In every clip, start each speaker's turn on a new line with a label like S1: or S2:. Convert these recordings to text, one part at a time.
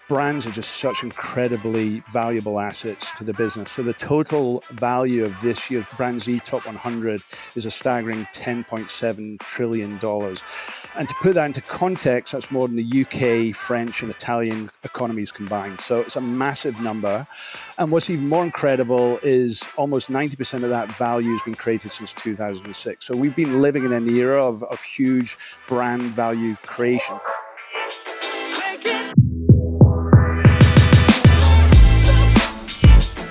S1: brands are just such incredibly valuable assets to the business. So the total value of this year's BrandZ Top 100 is a staggering $10.7 trillion. And to put that into context, that's more than the UK, French, and Italian economies combined. So it's a massive number. And what's even more incredible is almost 90% of that value has been created since 2006. So we've been living in an era of huge brand value creation.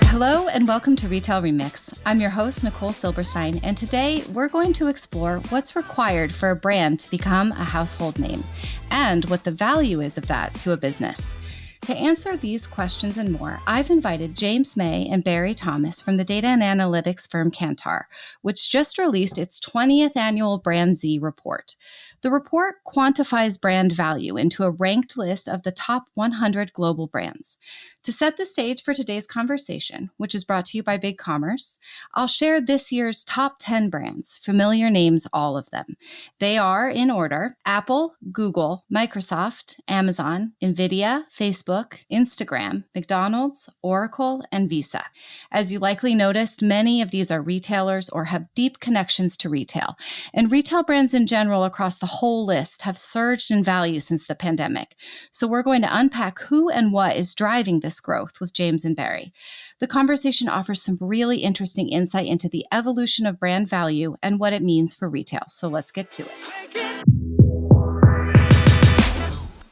S2: Hello and welcome to Retail Remix. I'm your host, Nicole Silberstein, and today we're going to explore what's required for a brand to become a household name and what the value is of that to a business. To answer these questions and more, I've invited James May and Barry Thomas from the data and analytics firm Kantar, which just released its 20th annual BrandZ Report. The report quantifies brand value into a ranked list of the top 100 global brands. To set the stage for today's conversation, which is brought to you by BigCommerce, I'll share this year's top 10 brands, familiar names, all of them. They are, in order, Apple, Google, Microsoft, Amazon, NVIDIA, Facebook, Instagram, McDonald's, Oracle, and Visa. As you likely noticed, many of these are retailers or have deep connections to retail. And retail brands in general across the whole list have surged in value since the pandemic. So we're going to unpack who and what is driving this growth with James and Barry. The conversation offers some really interesting insight into the evolution of brand value and what it means for retail. So let's get to it.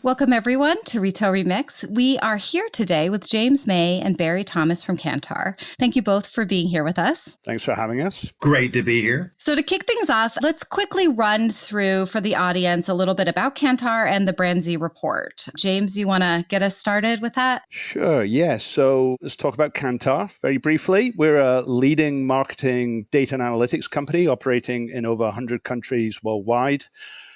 S2: Welcome, everyone, to Retail Remix. We are here today with James May and Barry Thomas from Kantar. Thank you both for being here with us.
S1: Thanks for having us.
S3: Great to be here.
S2: So to kick things off, let's quickly run through for the audience a little bit about Kantar and the BrandZ Report. James, you want to get us started with that?
S1: Sure, yes. So let's talk about Kantar very briefly. We're a leading marketing data and analytics company operating in over 100 countries worldwide.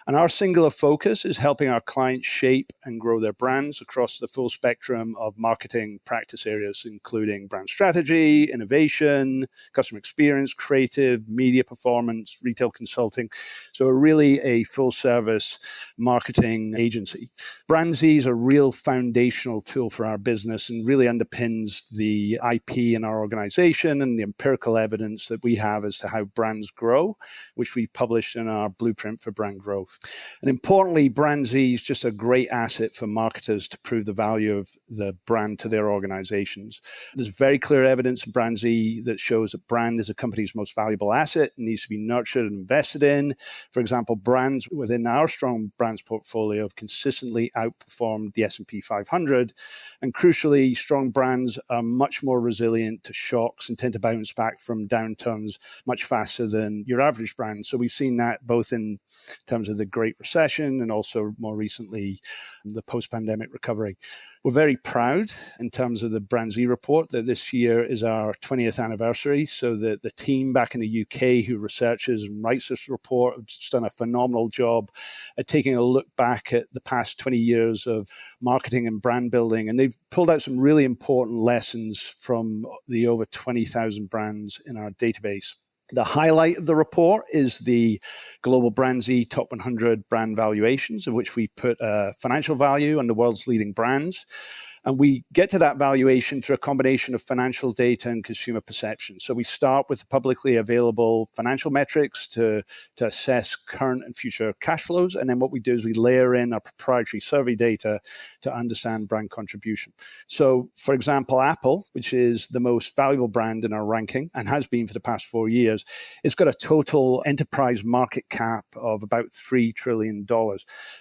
S1: And our singular focus is helping our clients shape and grow their brands across the full spectrum of marketing practice areas, including brand strategy, innovation, customer experience, creative, media performance, retail consulting. So we're really a full service marketing agency. BrandZ is a real foundational tool for our business and really underpins the IP in our organization and the empirical evidence that we have as to how brands grow, which we published in our blueprint for brand growth. And importantly, BrandZ is just a great asset for marketers to prove the value of the brand to their organizations. There's very clear evidence in BrandZ that shows that brand is a company's most valuable asset and needs to be nurtured and invested in. For example, brands within our strong brands portfolio have consistently outperformed the S&P 500. And crucially, strong brands are much more resilient to shocks and tend to bounce back from downturns much faster than your average brand. So we've seen that both in terms of the Great Recession and also more recently the post-pandemic recovery. We're very proud in terms of the BrandZ Report that this year is our 20th anniversary. So the team back in the UK who researches and writes this report have just done a phenomenal job at taking a look back at the past 20 years of marketing and brand building. And they've pulled out some really important lessons from the over 20,000 brands in our database. The highlight of the report is the global BrandZ Top 100 brand valuations, in which we put financial value on the world's leading brands. And we get to that valuation through a combination of financial data and consumer perception. So we start with the publicly available financial metrics to assess current and future cash flows. And then what we do is we layer in our proprietary survey data to understand brand contribution. So, for example, Apple, which is the most valuable brand in our ranking and has been for the past 4 years, it's got a total enterprise market cap of about $3 trillion.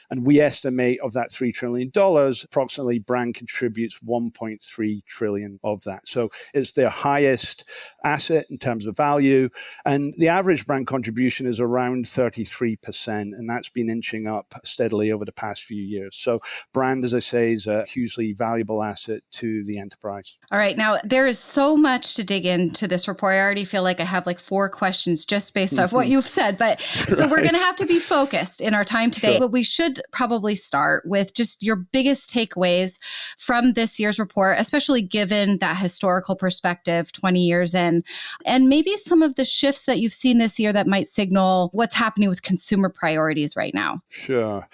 S1: And we estimate of that $3 trillion, approximately brand contributes 1.3 trillion of that. So it's their highest asset in terms of value. And the average brand contribution is around 33%. And that's been inching up steadily over the past few years. So brand, as I say, is a hugely valuable asset to the enterprise.
S2: All right. Now, there is so much to dig into this report. I already feel like I have like 4 questions just based off what you've said. But so we're going to have to be focused in our time today. Sure. But we should probably start with just your biggest takeaways from this year's report, especially given that historical perspective 20 years in, and maybe some of the shifts that you've seen this year that might signal what's happening with consumer priorities right now.
S1: Sure.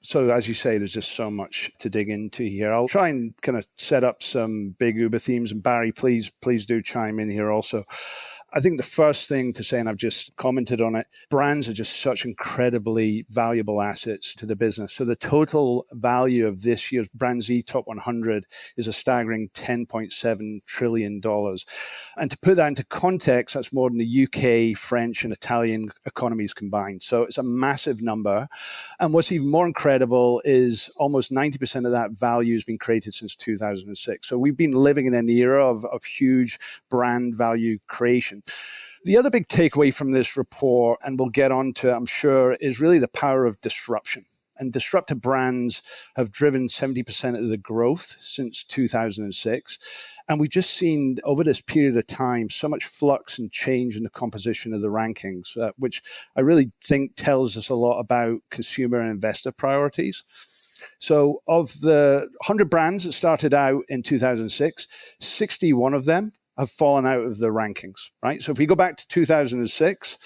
S1: So as you say, there's just so much to dig into here. I'll try and kind of set up some big Uber themes. And Barry, please do chime in here also. I think the first thing to say, and I've just commented on it, brands are just such incredibly valuable assets to the business. So the total value of this year's BrandZ Top 100 is a staggering $10.7 trillion. And to put that into context, that's more than the UK, French, and Italian economies combined. So it's a massive number. And what's even more incredible is almost 90% of that value has been created since 2006. So we've been living in an era of huge brand value creation. The other big takeaway from this report, and we'll get on to, I'm sure, is really the power of disruption. And disruptive brands have driven 70% of the growth since 2006. And we've just seen over this period of time so much flux and change in the composition of the rankings, which I really think tells us a lot about consumer and investor priorities. So of the 100 brands that started out in 2006, 61 of them have fallen out of the rankings, right? So if we go back to 2006,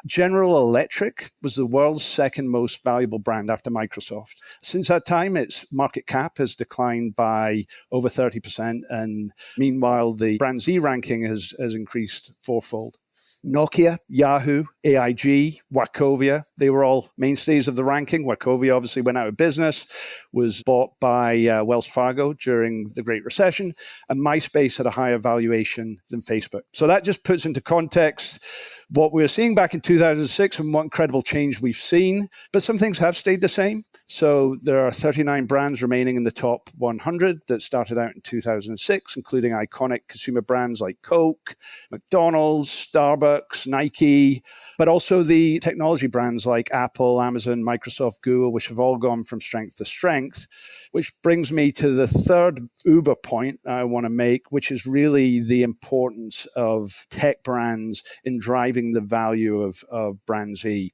S1: General Electric was the world's second most valuable brand after Microsoft. Since that time, its market cap has declined by over 30%. And meanwhile, the BrandZ ranking has increased fourfold. Nokia, Yahoo, AIG, Wachovia, they were all mainstays of the ranking. Wachovia obviously went out of business, was bought by Wells Fargo during the Great Recession, and MySpace had a higher valuation than Facebook. So that just puts into context what we were seeing back in 2006 and what incredible change we've seen. But some things have stayed the same. So there are 39 brands remaining in the top 100 that started out in 2006, including iconic consumer brands like Coke, McDonald's, Starbucks, Nike, but also the technology brands like Apple, Amazon, Microsoft, Google, which have all gone from strength to strength, which brings me to the third Uber point I want to make, which is really the importance of tech brands in driving the value of BrandZ.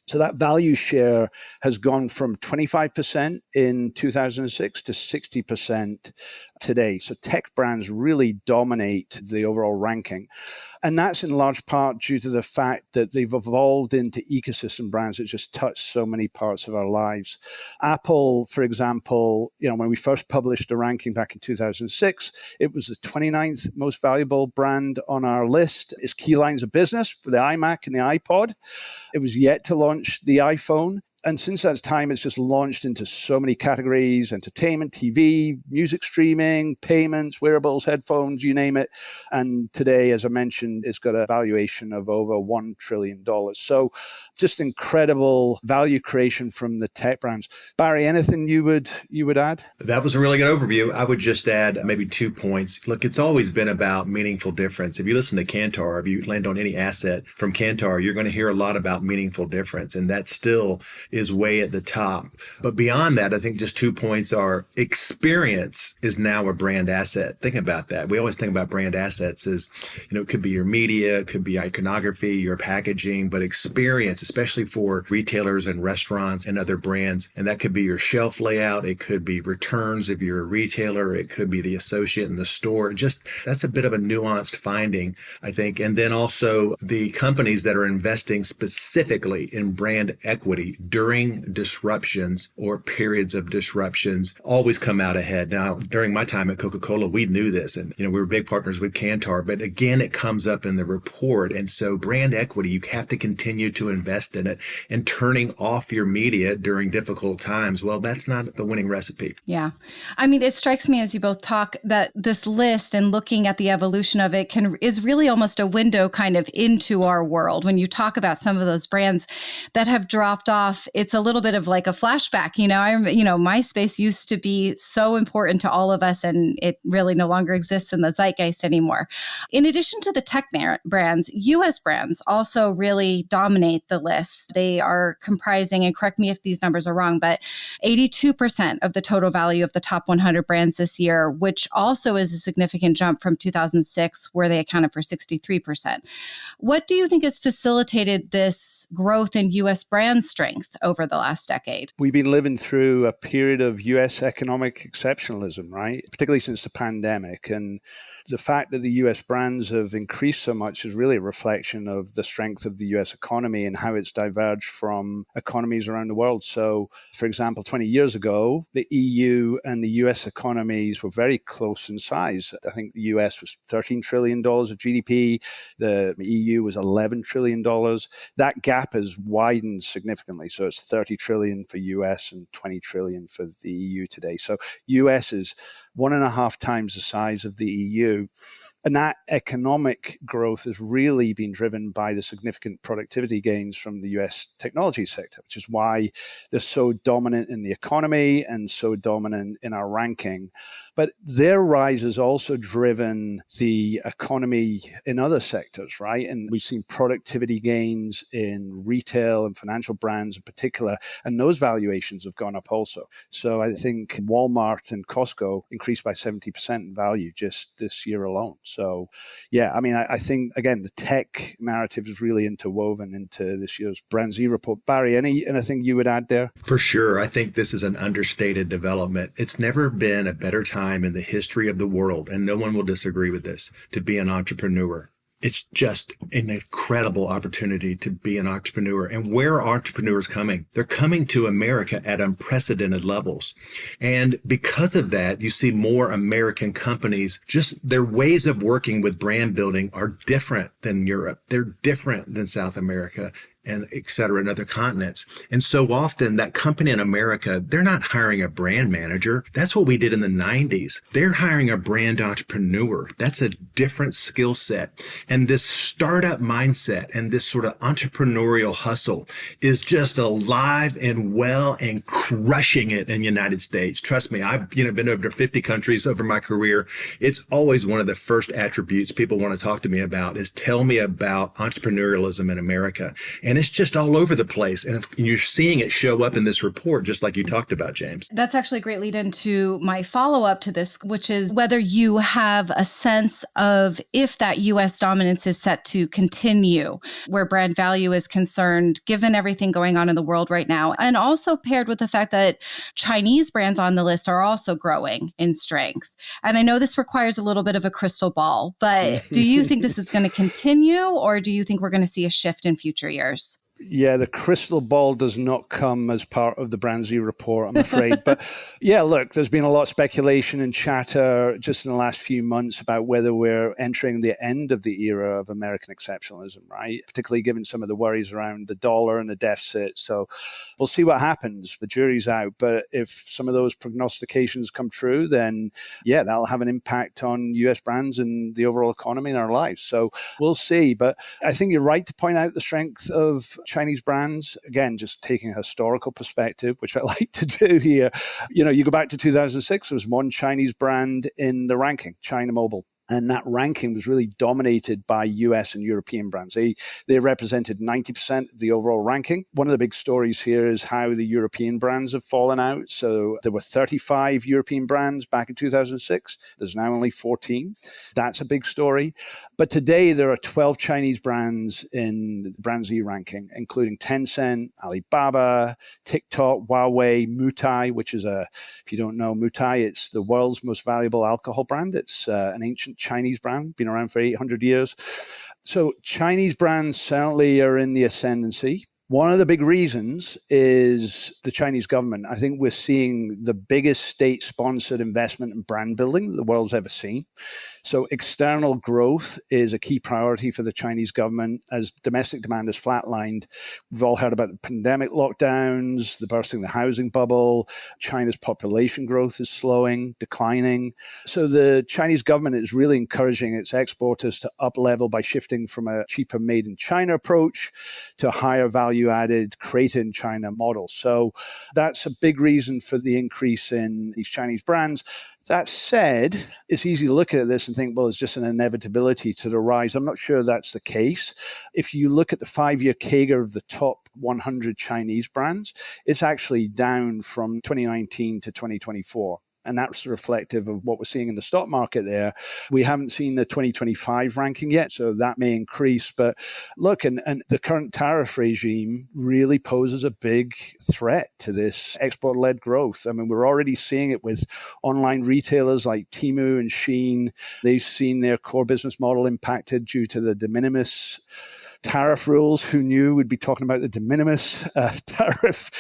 S1: So that value share has gone from 25% in 2006 to 60% today. So tech brands really dominate the overall ranking. And that's in large part due to the fact that they've evolved into ecosystem brands that just touch so many parts of our lives. Apple, for example, when we first published the ranking back in 2006, it was the 29th most valuable brand on our list. Its key lines of business were the iMac and the iPod. It was yet to launch the iPhone. And since that time, it's just launched into so many categories: entertainment, TV, music streaming, payments, wearables, headphones, you name it. And today, as I mentioned, it's got a valuation of over $1 trillion. So just incredible value creation from the tech brands. Barry, anything you would add?
S3: That was a really good overview. I would just add maybe 2 points. Look, it's always been about meaningful difference. If you listen to Kantar, if you land on any asset from Kantar, you're going to hear a lot about meaningful difference. And that still is way at the top. But beyond that, I think just 2 points are experience is now a brand asset. Think about that. We always think about brand assets as, it could be your media, it could be iconography, your packaging, but experience, especially for retailers and restaurants and other brands. And that could be your shelf layout. It could be returns if you're a retailer. It could be the associate in the store. Just that's a bit of a nuanced finding, I think. And then also the companies that are investing specifically in brand equity during disruptions or periods of disruptions always come out ahead. Now, during my time at Coca-Cola, we knew this, and we were big partners with Kantar, but again, it comes up in the report. And so brand equity, you have to continue to invest in it, and turning off your media during difficult times, well, that's not the winning recipe.
S2: Yeah. I mean, it strikes me as you both talk that this list and looking at the evolution of it is really almost a window kind of into our world. When you talk about some of those brands that have dropped off, it's a little bit of like a flashback. MySpace used to be so important to all of us, and it really no longer exists in the zeitgeist anymore. In addition to the tech brands, U.S. brands also really dominate the list. They are comprising, and correct me if these numbers are wrong, but 82% of the total value of the top 100 brands this year, which also is a significant jump from 2006, where they accounted for 63%. What do you think has facilitated this growth in U.S. brand strength? over the last decade.
S1: We've been living through a period of US economic exceptionalism, right? Particularly since the pandemic. And the fact that the US brands have increased so much is really a reflection of the strength of the US economy and how it's diverged from economies around the world. So, for example, 20 years ago, the EU and the US economies were very close in size. I think the US was $13 trillion of GDP. The EU was $11 trillion. That gap has widened significantly. So it's 30 trillion for US and 20 trillion for the EU today. So US is 1.5 times the size of the EU. And that economic growth has really been driven by the significant productivity gains from the US technology sector, which is why they're so dominant in the economy and so dominant in our ranking. But their rise has also driven the economy in other sectors, right? And we've seen productivity gains in retail and financial brands in particular, and those valuations have gone up also. So I think Walmart and Costco increased by 70% in value just this year alone. So yeah, I mean, I think, again, the tech narrative is really interwoven into this year's BrandZ Report. Barry, anything you would add there?
S3: For sure. I think this is an understated development. It's never been a better time in the history of the world, and no one will disagree with this, to be an entrepreneur. It's just an incredible opportunity to be an entrepreneur. And where are entrepreneurs coming? They're coming to America at unprecedented levels. And because of that, you see more American companies, just their ways of working with brand building are different than Europe. They're different than South America, and et cetera, and other continents. And so often that company in America, they're not hiring a brand manager. That's what we did in the 90s. They're hiring a brand entrepreneur. That's a different skill set. And this startup mindset and this sort of entrepreneurial hustle is just alive and well and crushing it in the United States. Trust me, I've been over to 50 countries over my career. It's always one of the first attributes people want to talk to me about is tell me about entrepreneurialism in America. And it's just all over the place. And you're seeing it show up in this report, just like you talked about, James.
S2: That's actually a great lead into my follow-up to this, which is whether you have a sense of if that U.S. dominance is set to continue, where brand value is concerned, given everything going on in the world right now. And also paired with the fact that Chinese brands on the list are also growing in strength. And I know this requires a little bit of a crystal ball, but do you think this is going to continue, or do you think we're going to see a shift in future years?
S1: Yeah, the crystal ball does not come as part of the BrandZ report, I'm afraid. But yeah, look, there's been a lot of speculation and chatter just in the last few months about whether we're entering the end of the era of American exceptionalism, right? Particularly given some of the worries around the dollar and the deficit. So we'll see what happens. The jury's out. But if some of those prognostications come true, then yeah, that'll have an impact on US brands and the overall economy and our lives. So we'll see. But I think you're right to point out the strength of Chinese brands. Again, just taking a historical perspective, which I like to do here. You go back to 2006, there was one Chinese brand in the ranking, China Mobile. And that ranking was really dominated by US and European brands. They represented 90% of the overall ranking. One of the big stories here is how the European brands have fallen out. So there were 35 European brands back in 2006. There's now only 14. That's a big story. But today there are 12 Chinese brands in the BrandZ ranking, including Tencent, Alibaba, TikTok, Huawei, Mutai, which is if you don't know Mutai, it's the world's most valuable alcohol brand. It's an ancient Chinese brand, been around for 800 years. So Chinese brands certainly are in the ascendancy. One of the big reasons is the Chinese government. I think we're seeing the biggest state-sponsored investment in brand building the world's ever seen. So external growth is a key priority for the Chinese government as domestic demand has flatlined. We've all heard about the pandemic lockdowns, the bursting of the housing bubble. China's population growth is slowing, declining. So the Chinese government is really encouraging its exporters to up-level by shifting from a cheaper made-in-China approach to a higher value-added created-in-China model. So that's a big reason for the increase in these Chinese brands. That said, it's easy to look at this and think, well, it's just an inevitability to the rise. I'm not sure that's the case. If you look at the 5-year CAGR of the top 100 Chinese brands, it's actually down from 2019 to 2024. And that's reflective of what we're seeing in the stock market there. We haven't seen the 2025 ranking yet, so that may increase. But look, and the current tariff regime really poses a big threat to this export-led growth. I mean, we're already seeing it with online retailers like Temu and Shein. They've seen their core business model impacted due to the de minimis tariff rules. Who knew we'd be talking about the de minimis tariff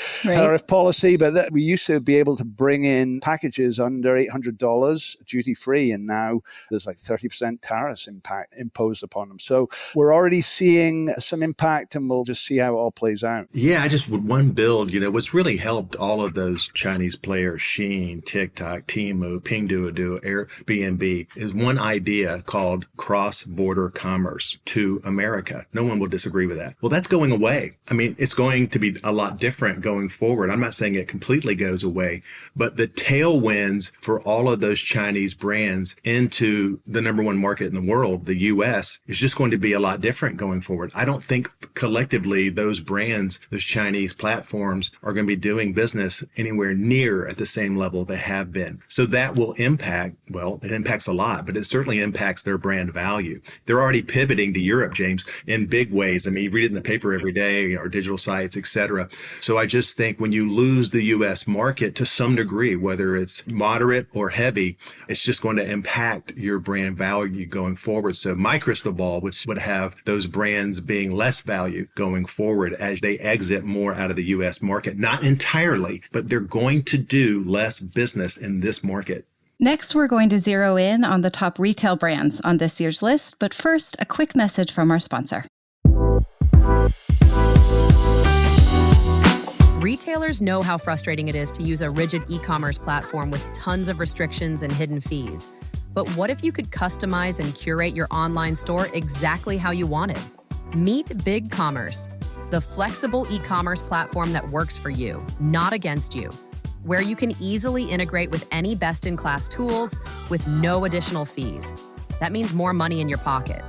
S1: policy? But that we used to be able to bring in packages under $800 duty free, and now there's like 30% tariffs imposed upon them. So we're already seeing some impact, and we'll just see how it all plays out.
S3: Yeah, I just would one build, what's really helped all of those Chinese players, Shein, TikTok, Temu, Pinduoduo, Airbnb, is one idea called cross-border commerce to America. No one will disagree with that. Well, that's going away. I mean, it's going to be a lot different going forward. I'm not saying it completely goes away, but the tailwinds for all of those Chinese brands into the number one market in the world, the US, is just going to be a lot different going forward. I don't think collectively those brands, those Chinese platforms, are going to be doing business anywhere near at the same level they have been. So that will impact, well, it impacts a lot, but it certainly impacts their brand value. They're already pivoting to Europe, James, in big ways. I mean, you read it in the paper every day, or digital sites, et cetera. So I just think when you lose the US market to some degree, whether it's moderate or heavy, it's just going to impact your brand value going forward. So my crystal ball would have those brands being less value going forward as they exit more out of the US market. Not entirely, but they're going to do less business in this market.
S2: Next, we're going to zero in on the top retail brands on this year's list. But first, a quick message from our sponsor.
S4: Retailers know how frustrating it is to use a rigid e-commerce platform with tons of restrictions and hidden fees. But what if you could customize and curate your online store exactly how you wanted? Meet BigCommerce, the flexible e-commerce platform that works for you, not against you, where you can easily integrate with any best-in-class tools with no additional fees. That means more money in your pocket.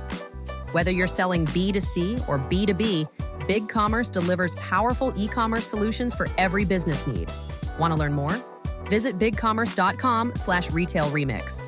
S4: Whether you're selling B2C or B2B, BigCommerce delivers powerful e-commerce solutions for every business need. Want to learn more? Visit bigcommerce.com/retailremix.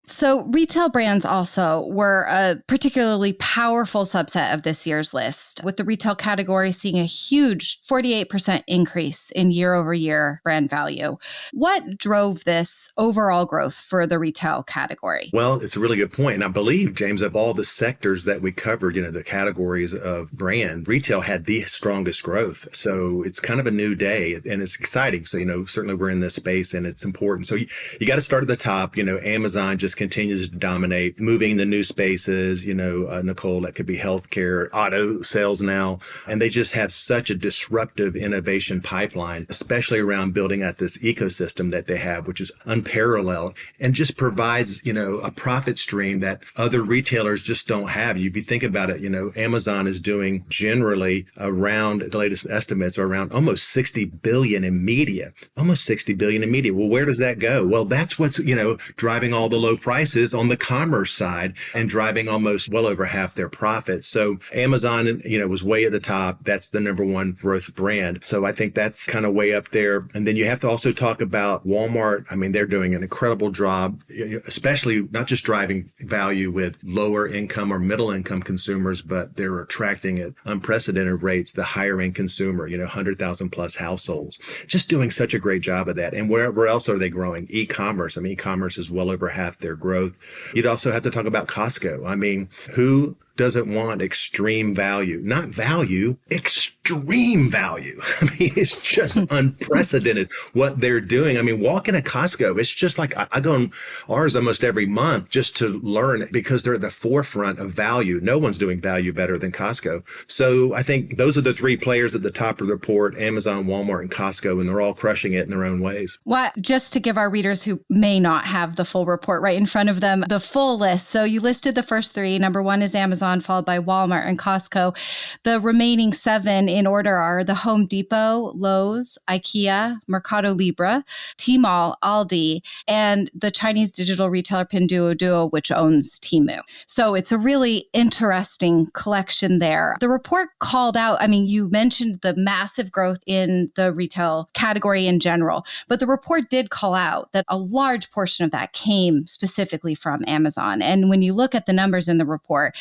S2: So retail brands also were a particularly powerful subset of this year's list, with the retail category seeing a huge 48% increase in year-over-year brand value. What drove this overall growth for the retail category?
S3: Well, it's a really good point. And I believe, James, of all the sectors that we covered, the categories of brand, retail had the strongest growth. So it's kind of a new day and it's exciting. So, certainly we're in this space and it's important. So you got to start at the top. Amazon just continues to dominate, moving the new spaces, Nicole, that could be healthcare, auto sales now. And they just have such a disruptive innovation pipeline, especially around building out this ecosystem that they have, which is unparalleled and just provides, a profit stream that other retailers just don't have. If you think about it, Amazon is doing generally around, the latest estimates are around almost 60 billion in media, Well, where does that go? Well, that's what's, driving all the low prices on the commerce side and driving almost well over half their profits. So Amazon, was way at the top. That's the number one growth brand. So I think that's kind of way up there. And then you have to also talk about Walmart. I mean, they're doing an incredible job, especially not just driving value with lower income or middle income consumers, but they're attracting at unprecedented rates the higher end consumer, 100,000 plus households. Just doing such a great job of that. And where else are they growing? E-commerce. I mean, e-commerce is well over half their growth. You'd also have to talk about Costco. I mean, who doesn't want extreme value? Not value, extreme value. I mean, it's just unprecedented what they're doing. I mean, walking to Costco, it's just like I go on ours almost every month just to learn because they're at the forefront of value. No one's doing value better than Costco. So I think those are the three players at the top of the report, Amazon, Walmart, and Costco, and they're all crushing it in their own ways.
S2: Well, just to give our readers who may not have the full report right in front of them, the full list. So you listed the first three. Number one is Amazon. Amazon, followed by Walmart and Costco. The remaining 7 in order are the Home Depot, Lowe's, IKEA, Mercado Libre, Tmall, Aldi, and the Chinese digital retailer Pinduoduo, which owns Temu. So it's a really interesting collection there. The report called out, I mean, you mentioned the massive growth in the retail category in general, but the report did call out that a large portion of that came specifically from Amazon. And when you look at the numbers in the report,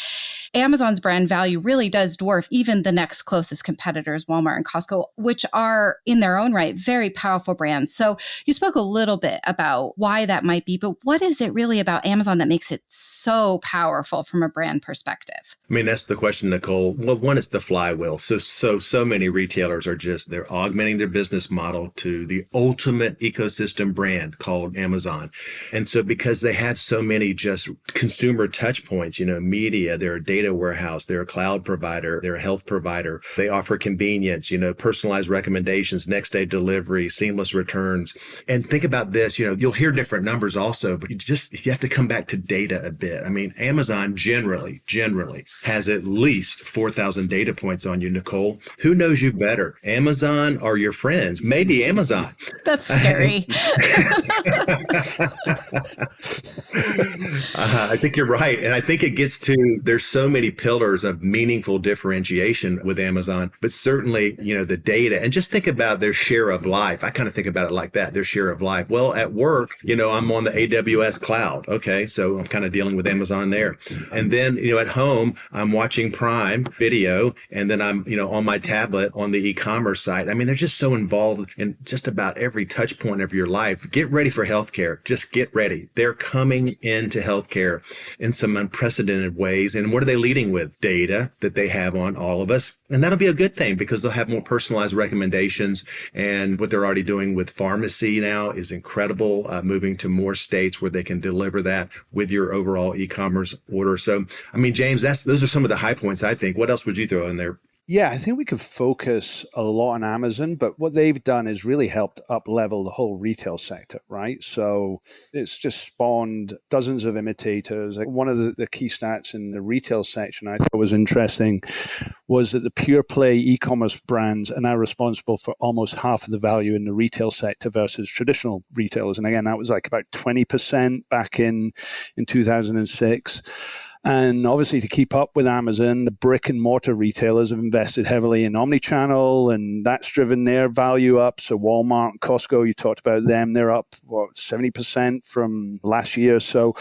S2: Amazon's brand value really does dwarf even the next closest competitors, Walmart and Costco, which are in their own right very powerful brands. So you spoke a little bit about why that might be, but what is it really about Amazon that makes it so powerful from a brand perspective?
S3: I mean, that's the question, Nicole. Well, one is the flywheel. So many retailers they're augmenting their business model to the ultimate ecosystem brand called Amazon. And so because they have so many just consumer touch points, media, they're a data warehouse, they're a cloud provider, they're a health provider. They offer convenience, personalized recommendations, next day delivery, seamless returns. And think about this, you'll hear different numbers also, but you have to come back to data a bit. I mean, Amazon generally has at least 4,000 data points on you, Nicole. Who knows you better, Amazon or your friends? Maybe Amazon.
S2: That's scary.
S3: I think you're right. And I think it gets to, there's so many pillars of meaningful differentiation with Amazon, but certainly, the data, and just think about their share of life. I kind of think about it like that, their share of life. Well, at work, I'm on the AWS cloud. Okay. So I'm kind of dealing with Amazon there. And then, at home, I'm watching Prime Video, and then I'm, on my tablet on the e-commerce site. I mean, they're just so involved in just about every touch point of your life. Get ready for healthcare. Just get ready. They're coming into healthcare in some unprecedented ways. And what are they leading with? Data that they have on all of us. And that'll be a good thing because they'll have more personalized recommendations. And what they're already doing with pharmacy now is incredible, moving to more states where they can deliver that with your overall e-commerce order. So, I mean, James, those are some of the high points, I think. What else would you throw in there?
S1: Yeah, I think we could focus a lot on Amazon, but what they've done is really helped up-level the whole retail sector, right? So it's just spawned dozens of imitators. Like one of the key stats in the retail section I thought was interesting was that the pure play e-commerce brands are now responsible for almost half of the value in the retail sector versus traditional retailers. And again, that was like about 20% back in 2006. And obviously, to keep up with Amazon, the brick and mortar retailers have invested heavily in omnichannel, and that's driven their value up. So Walmart and Costco, you talked about them, they're up, 70% from last year. So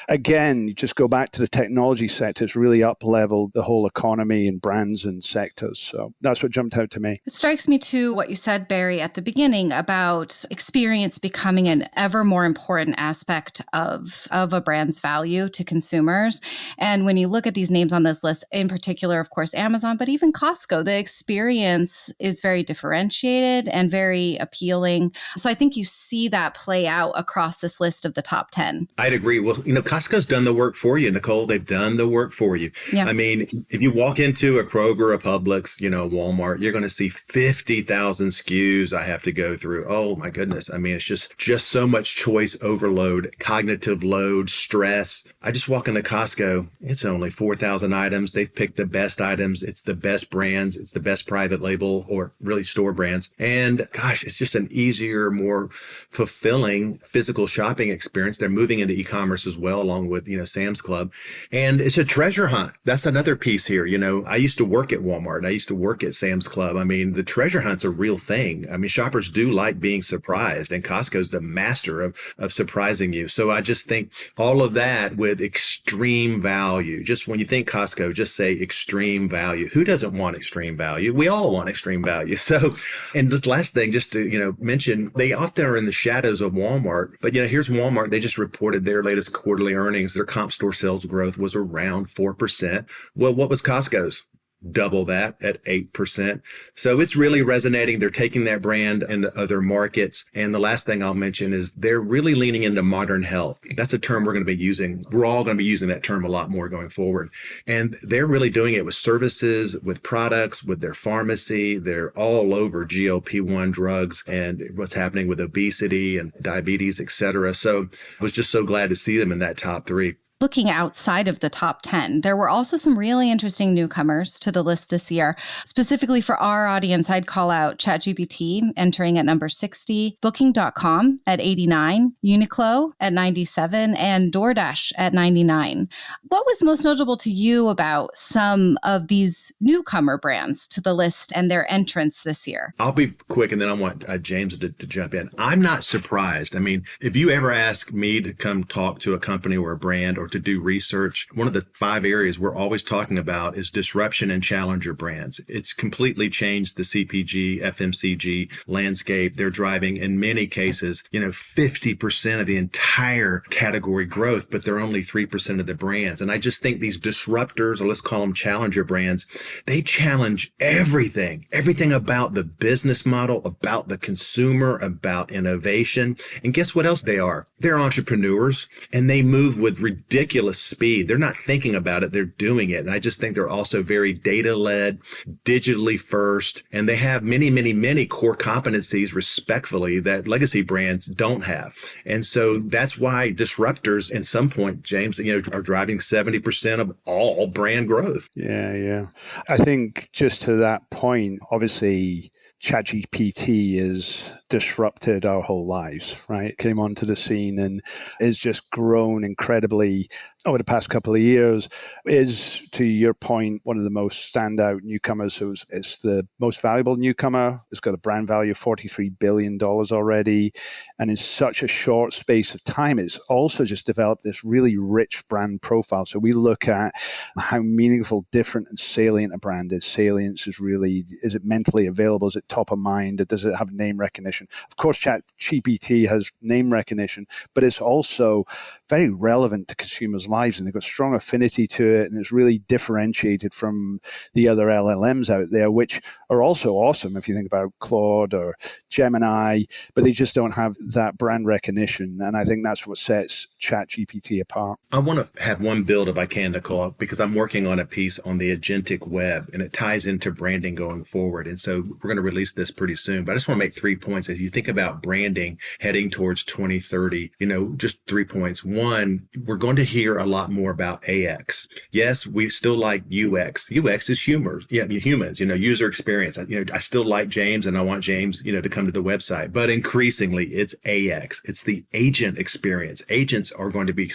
S1: again, you just go back to the technology sector. It's really up-leveled the whole economy and brands and sectors. So that's what jumped out to me.
S2: It strikes me too, what you said, Barry, at the beginning about experience becoming an ever more important aspect of a brand's value to consumers. And when you look at these names on this list, in particular, of course, Amazon, but even Costco, the experience is very differentiated and very appealing. So I think you see that play out across this list of the top 10.
S3: I'd agree. Well, Costco's done the work for you, Nicole. They've done the work for you.
S2: Yeah.
S3: I mean, if you walk into a Kroger, a Publix, Walmart, you're going to see 50,000 SKUs I have to go through. Oh my goodness. I mean, it's just so much choice overload, cognitive load, stress. I just walk into Costco. It's only 4,000 items. They've picked the best items. It's the best brands. It's the best private label or really store brands. And gosh, it's just an easier, more fulfilling physical shopping experience. They're moving into e-commerce as well, along with, Sam's Club. And it's a treasure hunt. That's another piece here. I used to work at Walmart. I used to work at Sam's Club. I mean, the treasure hunt's a real thing. I mean, shoppers do like being surprised, and Costco's the master of surprising you. So I just think all of that with extreme value. Just when you think Costco, just say extreme value. Who doesn't want extreme value? We all want extreme value. So, and this last thing, just to, mention, they often are in the shadows of Walmart. But, here's Walmart. They just reported their latest quarterly earnings. Their comp store sales growth was around 4%. Well, what was Costco's? Double that at 8%. So it's really resonating. They're taking that brand into other markets. And the last thing I'll mention is they're really leaning into modern health. That's a term we're going to be using. We're all going to be using that term a lot more going forward. And they're really doing it with services, with products, with their pharmacy. They're all over GLP-1 drugs and what's happening with obesity and diabetes, et cetera. So I was just so glad to see them in that top 3.
S2: Looking outside of the top 10, there were also some really interesting newcomers to the list this year. Specifically for our audience, I'd call out ChatGPT entering at number 60, Booking.com at 89, Uniqlo at 97, and DoorDash at 99. What was most notable to you about some of these newcomer brands to the list and their entrance this year?
S3: I'll be quick, and then I want James to jump in. I'm not surprised. I mean, if you ever ask me to come talk to a company or a brand or to do research, one of the 5 areas we're always talking about is disruption and challenger brands. It's completely changed the CPG, FMCG landscape. They're driving, in many cases, 50% of the entire category growth, but they're only 3% of the brands. And I just think these disruptors, or let's call them challenger brands, they challenge everything about the business model, about the consumer, about innovation. And guess what else they are? They're entrepreneurs, and they move with ridiculous speed. They're not thinking about it, they're doing it. And I just think they're also very data-led, digitally first, and they have many, many, many core competencies, respectfully, that legacy brands don't have. And so that's why disruptors, at some point, James, are driving 70% of all brand growth.
S1: Yeah. I think just to that point, obviously, ChatGPT has disrupted our whole lives, right? It came onto the scene and has just grown incredibly over the past couple of years. Is, to your point, one of the most standout newcomers. So it's the most valuable newcomer. It's got a brand value of $43 billion already. And in such a short space of time, it's also just developed this really rich brand profile. So we look at how meaningful, different, and salient a brand is. Salience is really, is it mentally available? Is it top of mind? Does it have name recognition? Of course, ChatGPT has name recognition, but it's also very relevant to consumers' lives, and they've got strong affinity to it, and it's really differentiated from the other LLMs out there, which are also awesome if you think about Claude or Gemini, but they just don't have that brand recognition, and I think that's what sets ChatGPT apart.
S3: I want to have one build, if I can, Nicole, because I'm working on a piece on the agentic web, and it ties into branding going forward, and so we're going to release this pretty soon, but I just want to make 3 points. As you think about branding heading towards 2030, just 3 points. One, we're going to hear a lot more about AX. Yes, we still like UX. UX is humans, user experience. I still like James, and I want James, to come to the website, but increasingly it's AX. It's the agent experience. Agents are going to be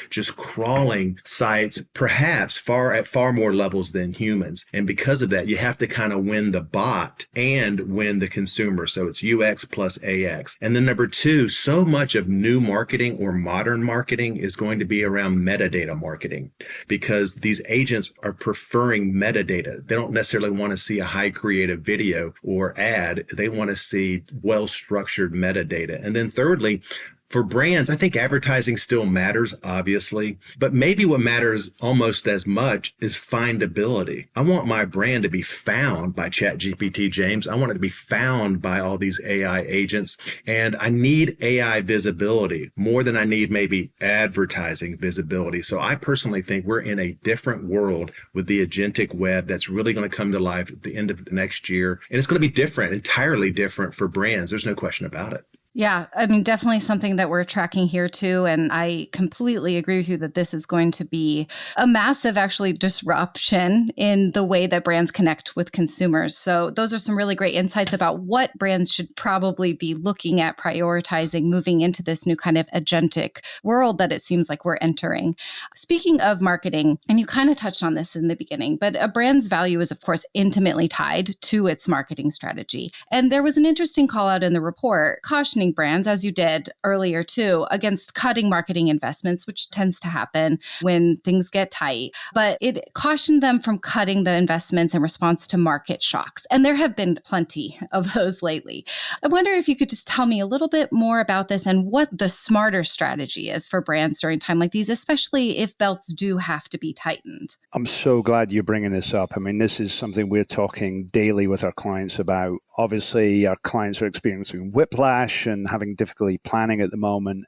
S3: just crawling sites, perhaps at far more levels than humans. And because of that, you have to kind of win the bot and win the consumer. So it's UX plus AX. And then number 2, so much of new marketing or modern marketing is going to be around metadata marketing, because these agents are preferring metadata. They don't necessarily want to see a high creative video or ad. They want to see well-structured metadata. And then thirdly, for brands, I think advertising still matters, obviously, but maybe what matters almost as much is findability. I want my brand to be found by ChatGPT, James. I want it to be found by all these AI agents, and I need AI visibility more than I need maybe advertising visibility. So I personally think we're in a different world with the agentic web that's really going to come to life at the end of next year, and it's going to be different, entirely different for brands. There's no question about it.
S2: Yeah, I mean, definitely something that we're tracking here too. And I completely agree with you that this is going to be a massive, actually, disruption in the way that brands connect with consumers. So those are some really great insights about what brands should probably be looking at prioritizing moving into this new kind of agentic world that it seems like we're entering. Speaking of marketing, and you kind of touched on this in the beginning, but a brand's value is, of course, intimately tied to its marketing strategy. And there was an interesting call out in the report cautioning brands, as you did earlier too, against cutting marketing investments, which tends to happen when things get tight. But it cautioned them from cutting the investments in response to market shocks. And there have been plenty of those lately. I wonder if you could just tell me a little bit more about this and what the smarter strategy is for brands during time like these, especially if belts do have to be tightened.
S1: I'm so glad you're bringing this up. I mean, this is something we're talking daily with our clients about. Obviously, our clients are experiencing whiplash and having difficulty planning at the moment.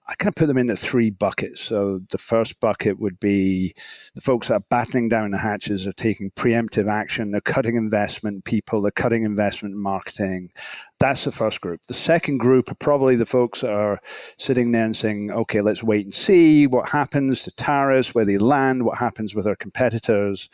S1: I kind of put them into 3 buckets. So the first bucket would be the folks that are battening down the hatches, are taking preemptive action, they're cutting investment people, they're cutting investment in marketing. That's the first group. The second group are probably the folks that are sitting there and saying, okay, let's wait and see what happens to tariffs, where they land, what happens with our competitors.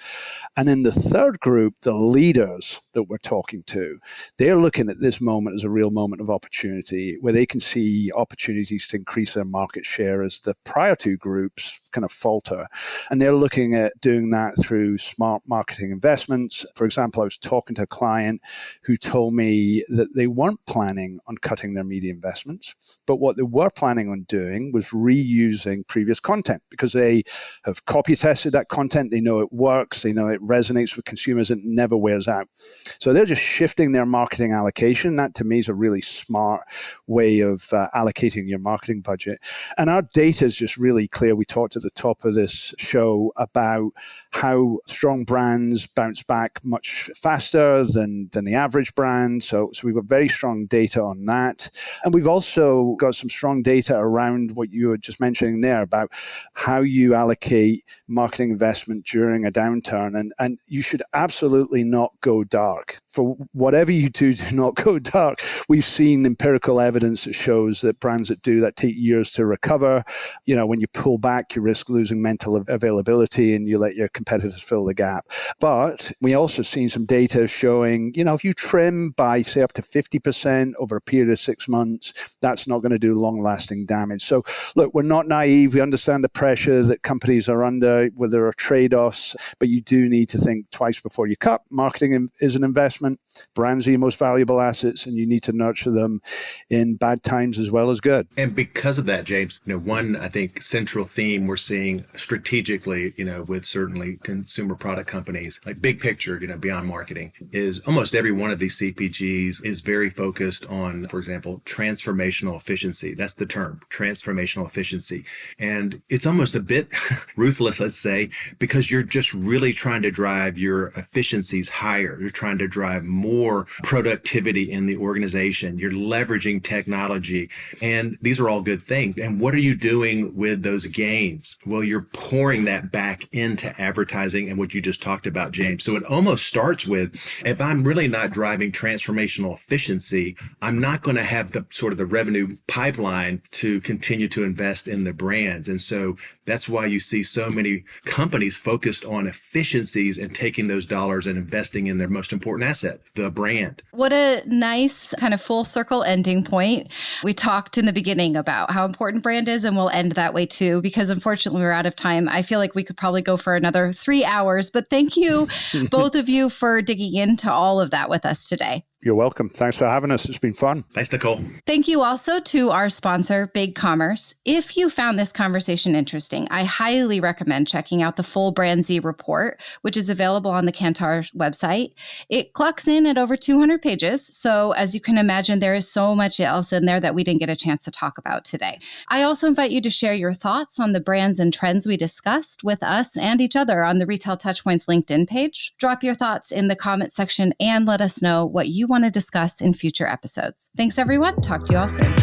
S1: And then the third group, the leaders that we're talking to, they're looking at this moment as a real moment of opportunity where they can see opportunities to increase their market share as the prior two groups kind of falter. And they're looking at doing that through smart marketing investments. For example, I was talking to a client who told me that they weren't planning on cutting their media investments, but what they were planning on doing was reusing previous content because they have copy tested that content. They know it works. They know it resonates with consumers. It never wears out. So they're just shifting their marketing allocation. That to me is a really smart way of allocating your marketing budget. And our data is just really clear. We talked at the top of this show about how strong brands bounce back much faster than the average brand. So we've got very strong data on that. And we've also got some strong data around what you were just mentioning there about how you allocate marketing investment during a downturn. And you should absolutely not go dark. For whatever you do not go dark. We've seen empirical evidence that shows that brands that do that take years to recover. You know, when you pull back, you risk losing mental availability and you let your competitors fill the gap. But we also seen some data showing, you know, if you trim by, say, up to 50% over a period of 6 months, that's not going to do long-lasting damage. So, look, we're not naive. We understand the pressure that companies are under, where there are trade-offs, but you do need to think twice before you cut. Marketing is an investment. Brands are your most valuable assets, and you need to nurture them in bad times as well as good.
S3: And because of that, James, one, I think, central theme we're seeing strategically, with certainly consumer product companies, like big picture, beyond marketing, is almost every one of these CPGs is very focused on, for example, transformational efficiency. That's the term, transformational efficiency. And it's almost a bit ruthless, let's say, because you're just really trying to drive your efficiencies higher. You're trying to drive more productivity in the organization. You're leveraging technology. And these are all good things. And what are you doing with those gains? Well, you're pouring that back into advertising and what you just talked about, James. So it almost starts with, if I'm really not driving transformational efficiency, I'm not going to have the sort of the revenue pipeline to continue to invest in the brands. And so that's why you see so many companies focused on efficiencies and taking those dollars and investing in their most important asset, the brand.
S2: What a nice kind of full circle ending point. We talked in the beginning about how important brand is, and we'll end that way too, because unfortunately we're out of time. I feel like we could probably go for another 3 hours, but thank you, both of you, for digging into all of that with us today.
S1: You're welcome. Thanks for having us. It's been fun.
S3: Thanks, Nicole.
S2: Thank you also to our sponsor, BigCommerce. If you found this conversation interesting, I highly recommend checking out the full BrandZ Report, which is available on the Kantar website. It clocks in at over 200 pages. So as you can imagine, there is so much else in there that we didn't get a chance to talk about today. I also invite you to share your thoughts on the brands and trends we discussed with us and each other on the Retail Touchpoints LinkedIn page. Drop your thoughts in the comment section and let us know what you want to discuss in future episodes. Thanks, everyone. Talk to you all soon.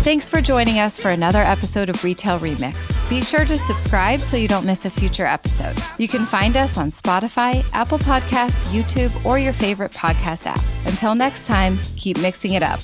S2: Thanks for joining us for another episode of Retail Remix. Be sure to subscribe so you don't miss a future episode. You can find us on Spotify, Apple Podcasts, YouTube, or your favorite podcast app. Until next time, keep mixing it up.